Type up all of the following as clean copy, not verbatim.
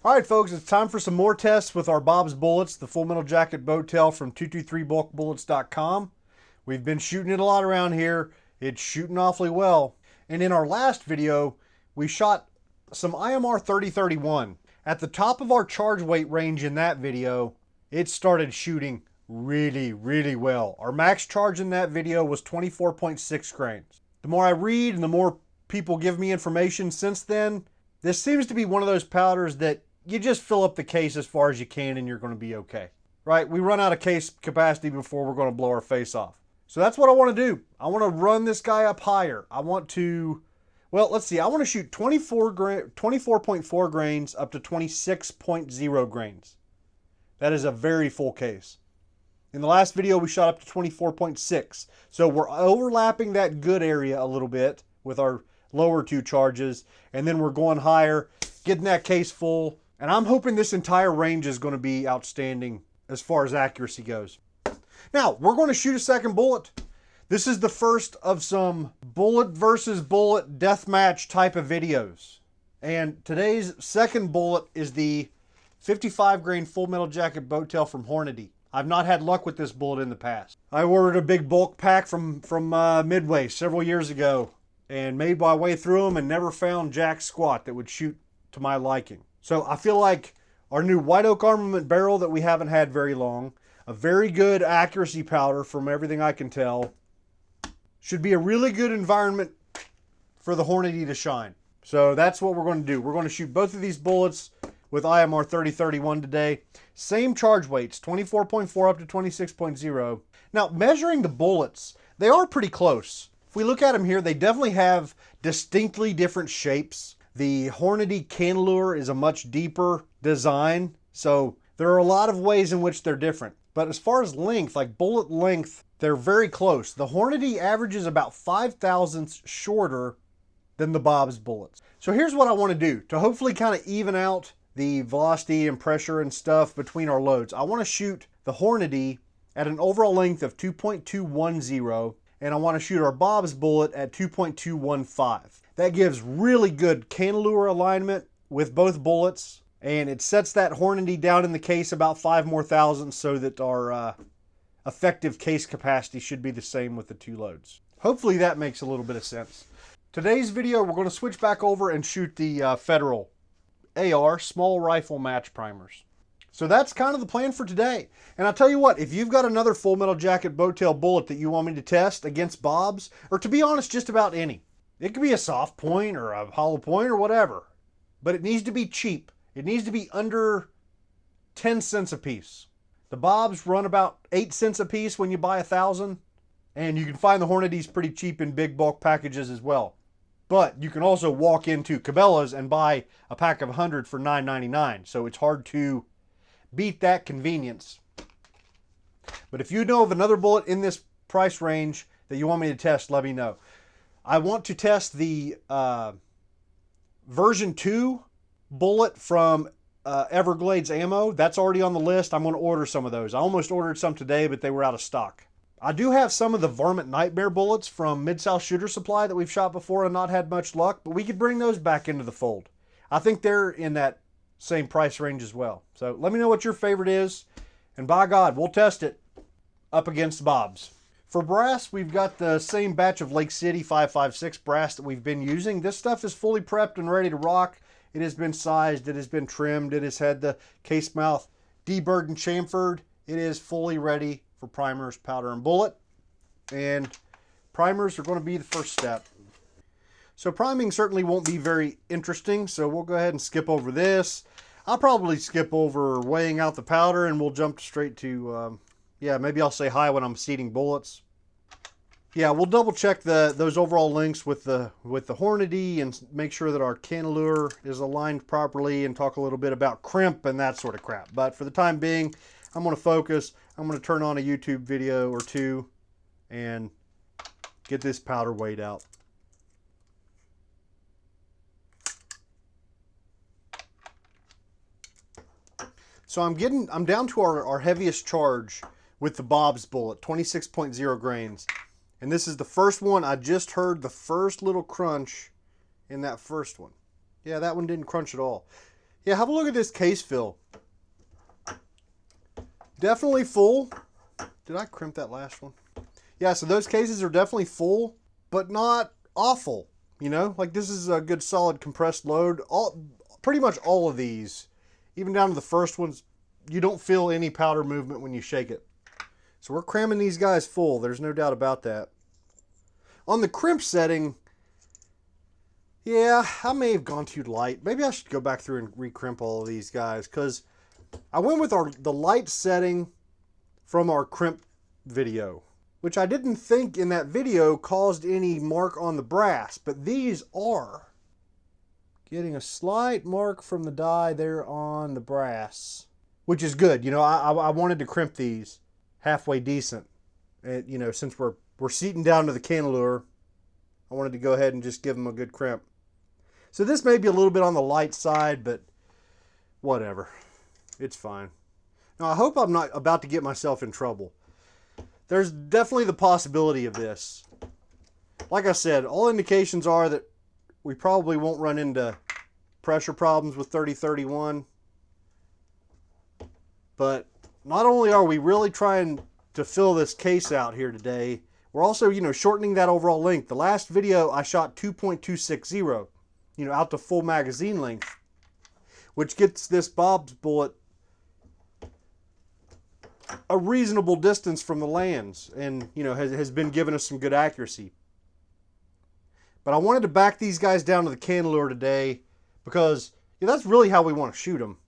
All right, folks, it's time for some more tests with our Bob's Bullets, the Full Metal Jacket boat tail from 223bulkbullets.com. We've been shooting it a lot around here. It's shooting awfully well. And in our last video, we shot some IMR 3031. At the top of our charge weight range in that video, it started shooting really, really well. Our max charge in that video was 24.6 grains. The more I read and the more people give me information since then, this seems to be one of those powders that you just fill up the case as far as you can and you're going to be okay. Right? We run out of case capacity before we're going to blow our face off. So that's what I want to do. I want to run this guy up higher. I want to, well, let's see. I want to shoot 24.4 grains up to 26.0 grains. That is a very full case. In the last video, we shot up to 24.6. So we're overlapping that good area a little bit with our lower two charges. And then we're going higher, getting that case full. And I'm hoping this entire range is going to be outstanding as far as accuracy goes. Now, we're going to shoot a second bullet. This is the first of some bullet versus bullet deathmatch type of videos. And today's second bullet is the 55 grain Full Metal Jacket boat tail from Hornady. I've not had luck with this bullet in the past. I ordered a big bulk pack from Midway several years ago and made my way through them and never found jack squat that would shoot to my liking. So I feel like our new white oak armament barrel that we haven't had very long, a very good accuracy powder from everything I can tell, should be a really good environment for the Hornady to shine. So that's what we're going to do. We're going to shoot both of these bullets with IMR 3031 today. Same charge weights, 24.4 up to 26.0. Now, measuring the bullets, they are pretty close. If we look at them here, they definitely have distinctly different shapes. The Hornady cantilever is a much deeper design, so there are a lot of ways in which they're different. But as far as length, like bullet length, they're very close. The Hornady averages about 5 thousandths shorter than the Bob's bullets. So here's what I want to do to hopefully kind of even out the velocity and pressure and stuff between our loads. I want to shoot the Hornady at an overall length of 2.210, and I want to shoot our Bob's bullet at 2.215. That gives really good cantilever alignment with both bullets, and it sets that Hornady down in the case about 5 more thousandths so that our effective case capacity should be the same with the two loads. Hopefully that makes a little bit of sense. Today's video, we're going to switch back over and shoot the Federal AR small rifle match primers. So that's kind of the plan for today. And I'll tell you what, if you've got another Full Metal Jacket boat tail bullet that you want me to test against Bob's, or to be honest, just about any. It could be a soft point or a hollow point or whatever, but it needs to be cheap. It needs to be under 10 cents a piece. The Bob's run about 8 cents a piece when you buy 1,000, and you can find the Hornady's pretty cheap in big bulk packages as well. But you can also walk into Cabela's and buy a pack of 100 for $9.99, so it's hard to beat that convenience. But if you know of another bullet in this price range that you want me to test, let me know. I want to test the version 2 bullet from Everglades Ammo. That's already on the list. I'm going to order some of those. I almost ordered some today, but they were out of stock. I do have some of the Varmint Nightmare bullets from Mid-South Shooter Supply that we've shot before and not had much luck, but we could bring those back into the fold. I think they're in that same price range as well. So let me know what your favorite is, and by God, we'll test it up against Bob's. For brass, we've got the same batch of Lake City 556 brass that we've been using. This stuff is fully prepped and ready to rock. It has been sized, it has been trimmed, it has had the case mouth deburred and chamfered. It is fully ready for primers, powder, and bullet. And primers are going to be the first step. So priming certainly won't be very interesting, so we'll go ahead and skip over this. I'll probably skip over weighing out the powder, and we'll jump straight to, yeah, maybe I'll say hi when I'm seating bullets. Yeah, we'll double check those overall links with the Hornady and make sure that our cantilever is aligned properly and talk a little bit about crimp and that sort of crap. But for the time being, I'm going to focus. I'm going to turn on a YouTube video or two and get this powder weighed out. So I'm down to our heaviest charge with the Bob's bullet, 26.0 grains. And this is the first one. I just heard the first little crunch in that first one. Yeah, that one didn't crunch at all. Yeah, have a look at this case fill. Definitely full. Did I crimp that last one? Yeah, so those cases are definitely full, but not awful. You know, like this is a good solid compressed load. Pretty much all of these, even down to the first ones, you don't feel any powder movement when you shake it. So we're cramming these guys full. There's no doubt about that. On the crimp setting, yeah, I may have gone too light. Maybe I should go back through and recrimp all of these guys, because I went with the light setting from our crimp video, which I didn't think in that video caused any mark on the brass, but these are. Getting a slight mark from the die there on the brass, which is good. You know, I wanted to crimp these halfway decent. And, you know, since we're seating down to the cantilever, I wanted to go ahead and just give them a good crimp. So this may be a little bit on the light side, but whatever. It's fine. Now, I hope I'm not about to get myself in trouble. There's definitely the possibility of this. Like I said, all indications are that we probably won't run into pressure problems with 3031. But not only are we really trying to fill this case out here today, we're also, you know, shortening that overall length. The last video I shot 2.260, you know, out to full magazine length, which gets this Bob's bullet a reasonable distance from the lands, and, you know, has been giving us some good accuracy. But I wanted to back these guys down to the cantilever today because, you know, that's really how we want to shoot them.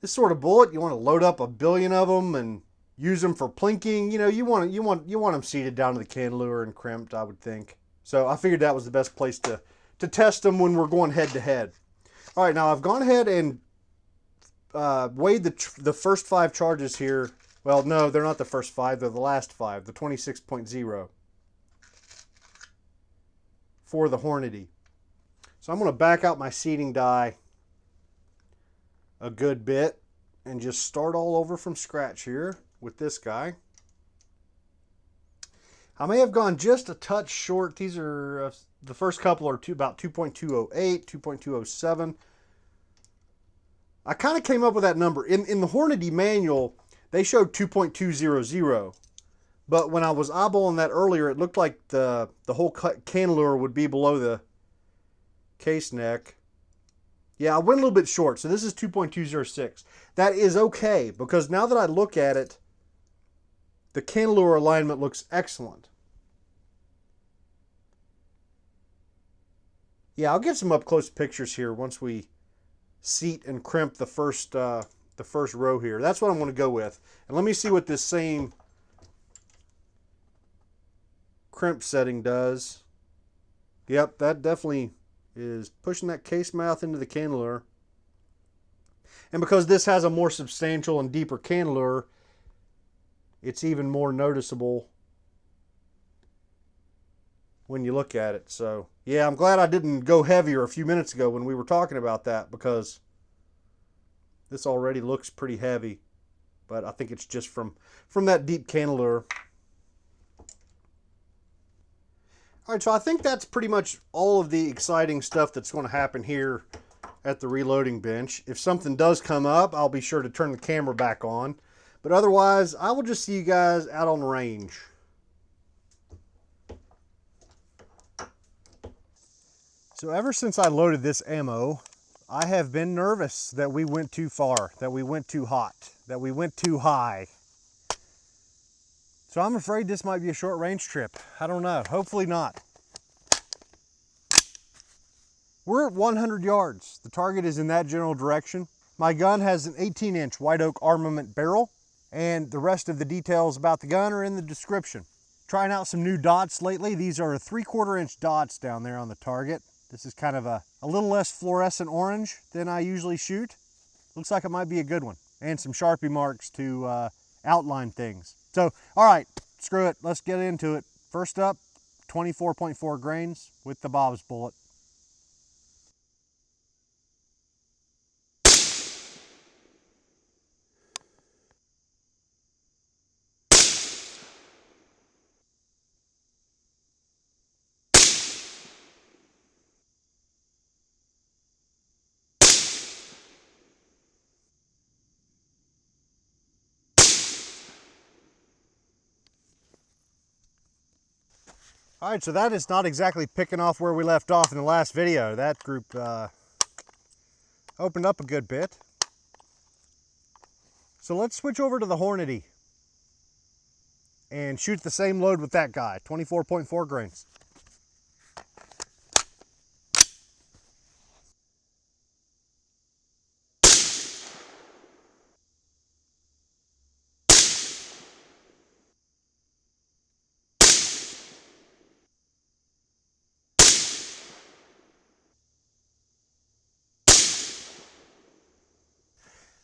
This sort of bullet, you want to load up a billion of them and use them for plinking. You know, you want them seated down to the cantilever and crimped, I would think. So I figured that was the best place to test them when we're going head to head. All right, now I've gone ahead and weighed the first 5 charges here. Well, no, they're not the first 5. They're the last 5, the 26.0 for the Hornady. So I'm going to back out my seating die a good bit and just start all over from scratch here with this guy. I may have gone just a touch short. These are the first couple are about 2.208, 2.207. I kind of came up with that number. In the Hornady manual, they showed 2.200. But when I was eyeballing that earlier, it looked like the whole cantilever would be below the case neck. Yeah, I went a little bit short, so this is 2.206. That is okay, because now that I look at it, the cantilever alignment looks excellent. Yeah, I'll get some up-close pictures here once we seat and crimp the first row here. That's what I'm going to go with. And let me see what this same crimp setting does. Yep, that definitely is pushing that case mouth into the cantilever. And because this has a more substantial and deeper cantilever, it's even more noticeable when you look at it. So yeah, I'm glad I didn't go heavier a few minutes ago when we were talking about that, because this already looks pretty heavy. But I think it's just from that deep cantilever. All right, so I think that's pretty much all of the exciting stuff that's going to happen here at the reloading bench. If something does come up, I'll be sure to turn the camera back on. But otherwise, I will just see you guys out on the range. So ever since I loaded this ammo, I have been nervous that we went too far, that we went too hot, that we went too high. So I'm afraid this might be a short range trip. I don't know, hopefully not. We're at 100 yards. The target is in that general direction. My gun has an 18-inch white oak armament barrel, and the rest of the details about the gun are in the description. Trying out some new dots lately. These are 3/4 inch dots down there on the target. This is kind of a little less fluorescent orange than I usually shoot. Looks like it might be a good one. And some Sharpie marks to outline things. So, all right, screw it. Let's get into it. First up, 24.4 grains with the Bob's bullet. All right, so that is not exactly picking off where we left off in the last video. That group opened up a good bit. So let's switch over to the Hornady and shoot the same load with that guy, 24.4 grains.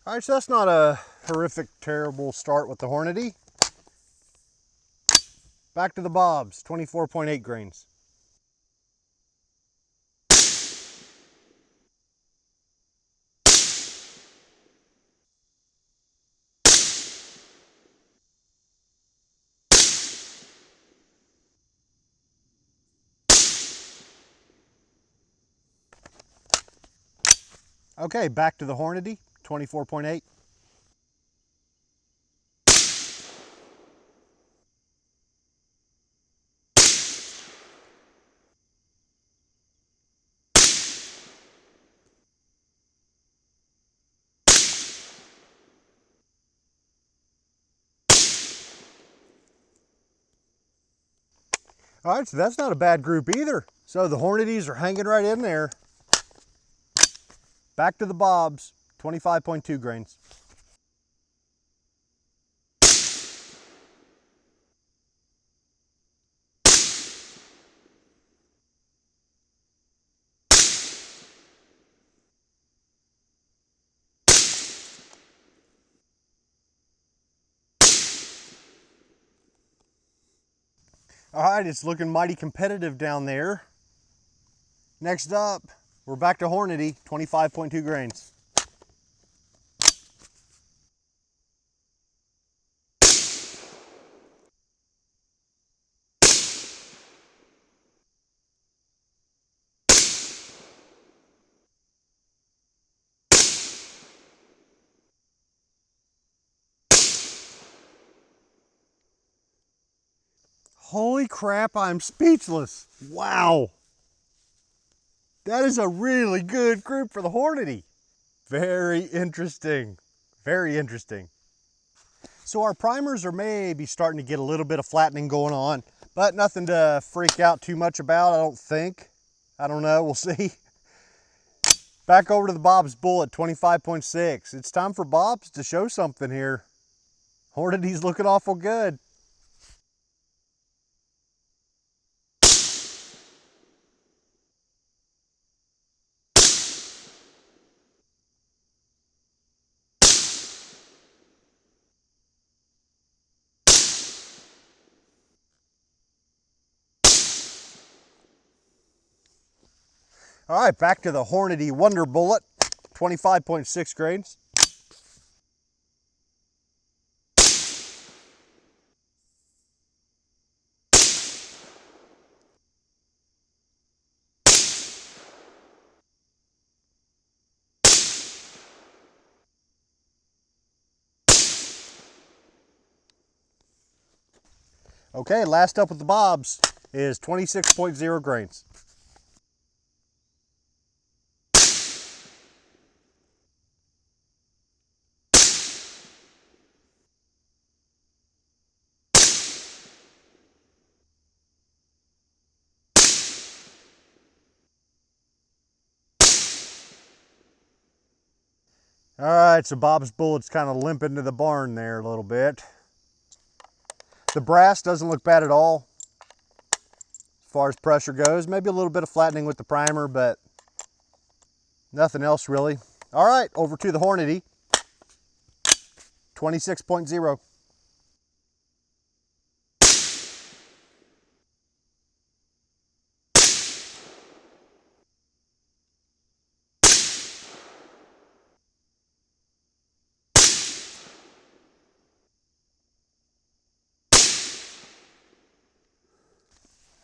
All right, so that's not a horrific, terrible start with the Hornady. Back to the Bobs, 24.8 grains. Okay, back to the Hornady, 24.8. All right, so that's not a bad group either. So the Hornadys are hanging right in there. Back to the Bobs, 25.2 grains. All right, it's looking mighty competitive down there. Next up, we're back to Hornady, 25.2 grains. Holy crap, I'm speechless. Wow. That is a really good group for the Hornady. Very interesting. Very interesting. So our primers are maybe starting to get a little bit of flattening going on, but nothing to freak out too much about, I don't think. I don't know, we'll see. Back over to the Bob's Bullet, 25.6. It's time for Bob's to show something here. Hornady's looking awful good. All right, back to the Hornady Wonder Bullet, 25.6 grains. Okay, last up with the Bobs is 26.0 grains. All right, so Bob's Bullet's kind of limping to the barn there a little bit. The brass doesn't look bad at all as far as pressure goes. Maybe a little bit of flattening with the primer, but nothing else really. All right, over to the Hornady, 26.0.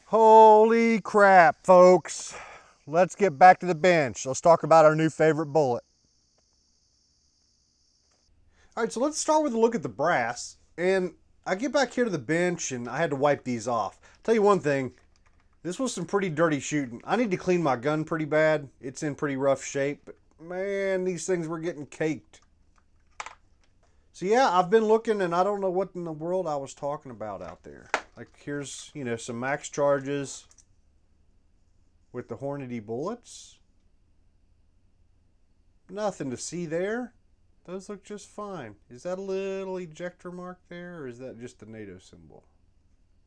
Holy crap, folks. Let's get back to the bench. Let's talk about our new favorite bullet. All right, so let's start with a look at the brass. And I get back here to the bench and I had to wipe these off. I'll tell you one thing, This was some pretty dirty shooting. I need to clean my gun pretty bad. It's in pretty rough shape. But man, these things were getting caked. So yeah, I've been looking and I don't know what in the world I was talking about out there. Like here's, you know, some max charges with the Hornady bullets. Nothing to see there. Those look just fine. Is that a little ejector mark there or is that just the NATO symbol?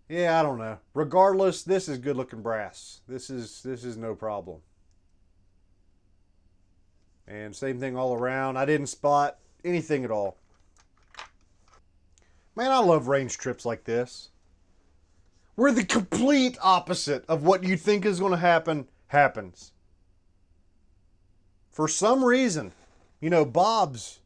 Yeah, I don't know. Regardless, this is good looking brass. This is no problem. And same thing all around. I didn't spot anything at all. Man, I love range trips like this. Where the complete opposite of what you think is going to happen, happens. For some reason, you know, Bob's,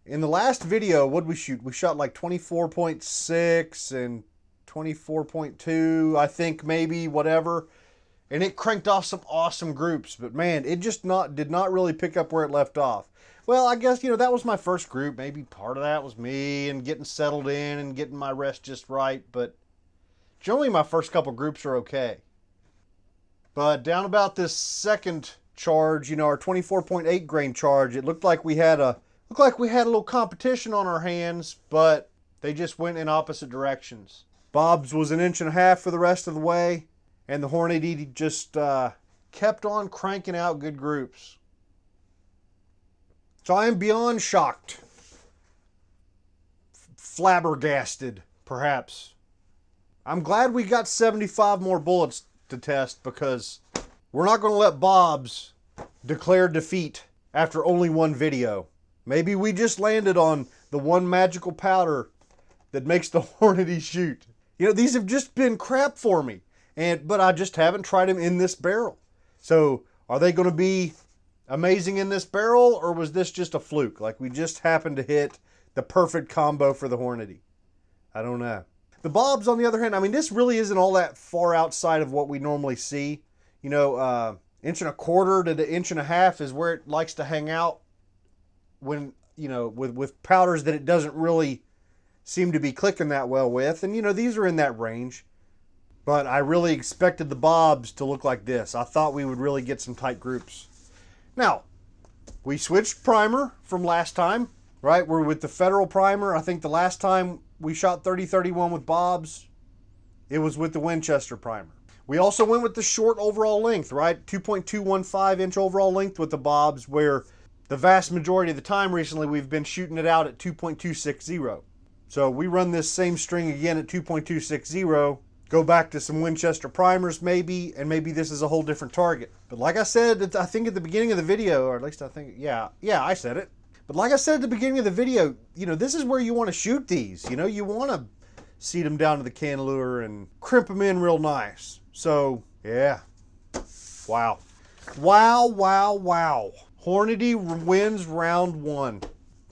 in the last video, what did we shoot? We shot like 24.6 and 24.2, I think maybe, whatever. And it cranked off some awesome groups. But man, it just did not really pick up where it left off. Well, I guess, you know, that was my first group. Maybe part of that was me and getting settled in and getting my rest just right. But generally my first couple groups are okay. But down about this second charge, you know, our 24.8 grain charge, it looked like we had a little competition on our hands, but they just went in opposite directions. Bob's was 1.5 inches for the rest of the way, and the Hornady just kept on cranking out good groups. So I am beyond shocked, flabbergasted, perhaps. I'm glad we got 75 more bullets to test because we're not going to let Bob's declare defeat after only one video. Maybe we just landed on the one magical powder that makes the Hornady shoot. You know, these have just been crap for me, but I just haven't tried them in this barrel. So are they going to be amazing in this barrel, or was this just a fluke? Like we just happened to hit the perfect combo for the Hornady. I don't know. The Bob's, on the other hand, I mean, this really isn't all that far outside of what we normally see. You know, 1.25 inches to 1.5 inches is where it likes to hang out when, you know, with powders that it doesn't really seem to be clicking that well with. And, you know, these are in that range. But I really expected the Bob's to look like this. I thought we would really get some tight groups. Now, we switched primer from last time, right? We're with the Federal primer. I think the last time we shot 30-31 with Bob's, it was with the Winchester primer. We also went with the short overall length, right? 2.215 inch overall length with the Bob's, where the vast majority of the time recently we've been shooting it out at 2.260. So we run this same string again at 2.260. Go back to some Winchester primers maybe, and maybe this is a whole different target. But like I said, I think at the beginning of the video, or at least I think, yeah, I said it. But like I said at the beginning of the video, you know, this is where you want to shoot these. You know, you want to seat them down to the cantilever and crimp them in real nice. So, yeah. Wow. Wow, wow, wow. Hornady wins round 1.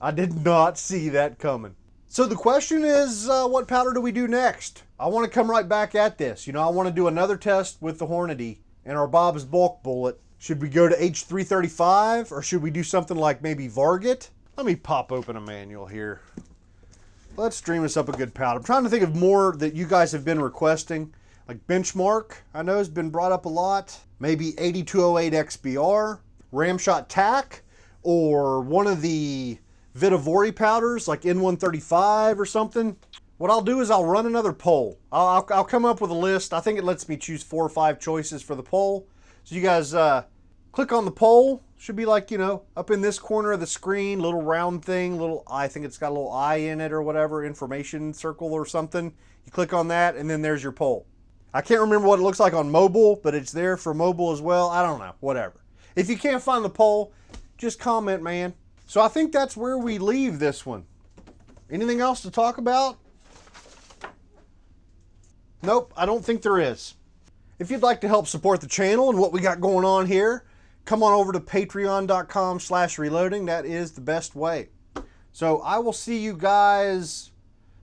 I did not see that coming. So the question is, what powder do we do next? I want to come right back at this. You know, I want to do another test with the Hornady and our Bob's bulk bullet. Should we go to H335 or should we do something like maybe Varget? Let me pop open a manual here. Let's dream us up a good powder. I'm trying to think of more that you guys have been requesting. Like Benchmark, I know has been brought up a lot. Maybe 8208 XBR, Ramshot TAC, or one of the Vitavori powders like N135 or something. What I'll do is I'll run another poll. I'll come up with a list. I think it lets me choose 4 or 5 choices for the poll. So you guys click on the poll. Should be like, you know, up in this corner of the screen, little round thing, I think it's got a little eye in it or whatever, information circle or something. You click on that and then there's your poll. I can't remember what it looks like on mobile, but it's there for mobile as well. I don't know, whatever. If you can't find the poll, just comment, man. So I think that's where we leave this one. Anything else to talk about? Nope, I don't think there is. If you'd like to help support the channel and what we got going on here, come on over to patreon.com/reloading. That is the best way. So I will see you guys.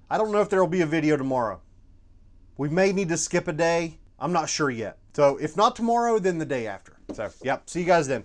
I don't know if there will be a video tomorrow. We may need to skip a day. I'm not sure yet. So if not tomorrow, then the day after. So, yep, see you guys then.